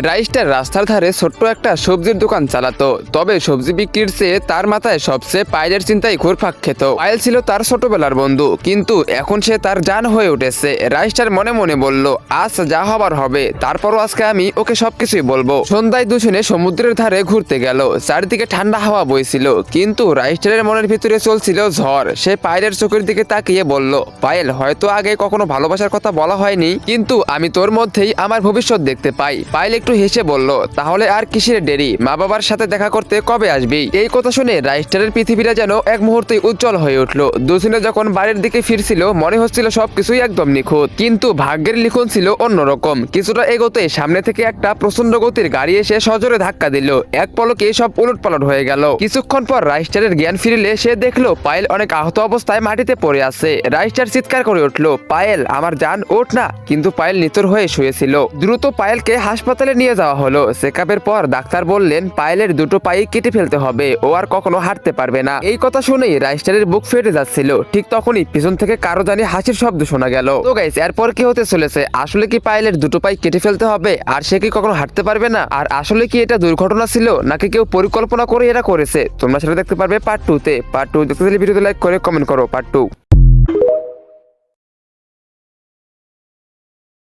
রাইস্টার রাস্তার ধারে ছোট্ট একটা সবজির দোকান চালাতো, তবে সবজি বিক্রির চেয়ে তার মাথায় সবচেয়ে পায়েলের চিন্তায় ঘুরপাক খেত। পায়েল ছিল তার ছোটবেলার বন্ধু, কিন্তু এখন সে তার জান হয়ে উঠেছে। রাইস্টার মনে মনে বলল, আজ যা হবার হবে, তারপরও আজকে আমি ওকে সবকিছুই বলবো। সন্ধ্যায় দুজনে সমুদ্রের ধারে ঘুরতে গেল। চারিদিকে ঠান্ডা হাওয়া বইছিল, কিন্তু রাইস্টারের মনের ভিতরে চলছিল ঝড়। সে পায়েলের চোখের দিকে তাকিয়ে বলল, পায়েল, হয়তো আগে কখনো ভালোবাসার কথা বলা হয়নি, কিন্তু আমি তোর মধ্যেই আমার ভবিষ্যৎ দেখতে পাই। পায়েল একটু হেসে বলল, তাহলে আর কিসের দেরি, মা বাবার সাথে দেখা করতে কবে আসবি? এই কথা শুনে রাইস্টারের পৃথিবীটা যেন এক মুহূর্তে উজ্জ্বল হয়ে উঠল। দুজনে যখন বাড়ির দিকে ফিরছিল, মনে হচ্ছিল সবকিছুই একদম নিখুঁত, কিন্তু ভাগ্যের লিখন ছিল অন্যরকম। কিছুটা এগোতে সামনে থেকে একটা প্রচন্ড গতির গাড়ি এসে সজোরে ধাক্কা দিল। এক পলকে সব উলটপালট হয়ে গেল। কিছুক্ষণ পর রাইস্টারের জ্ঞান ফিরলে সে দেখলো পায়েল অনেক আহত অবস্থায় মাটিতে পড়ে আছে। রাইস্টার চিৎকার করে উঠল, পায়েল আমার জান, ওঠ না! কিন্তু পায়েল নিথর হয়ে শুয়েছিল। দ্রুত পায়েলকে হাসপাতালে নিয়ে যাওয়া হলো। চেকআপের পর ডাক্তার বললেন, পায়েলের দুটো পাই কেটে ফেলতে হবে, ও আর কখনো হাঁটতে পারবে না। এই কথা শুনেই রাইস্টারের বুক ফেটে যাচ্ছিল। ঠিক তখনই পিছন থেকে কারো জানি হাসির শব্দ শোনা গেল। তো গাইস, এরপর কি হতে চলেছে? আসলে কি পায়েলের দুটো পাই কেটে ফেলতে হবে আর সে কি কখনো হাঁটতে পারবে না? আর আসলে কি এটা দুর্ঘটনা ছিল, নাকি কেউ পরিকল্পনা করে এরা করেছে? তোমরা সেটা দেখতে পারবে পার্ট 2 তে। পার্ট 2 দেখতে হলে ভিডিওতে লাইক করে কমেন্ট করো। পার্ট 2।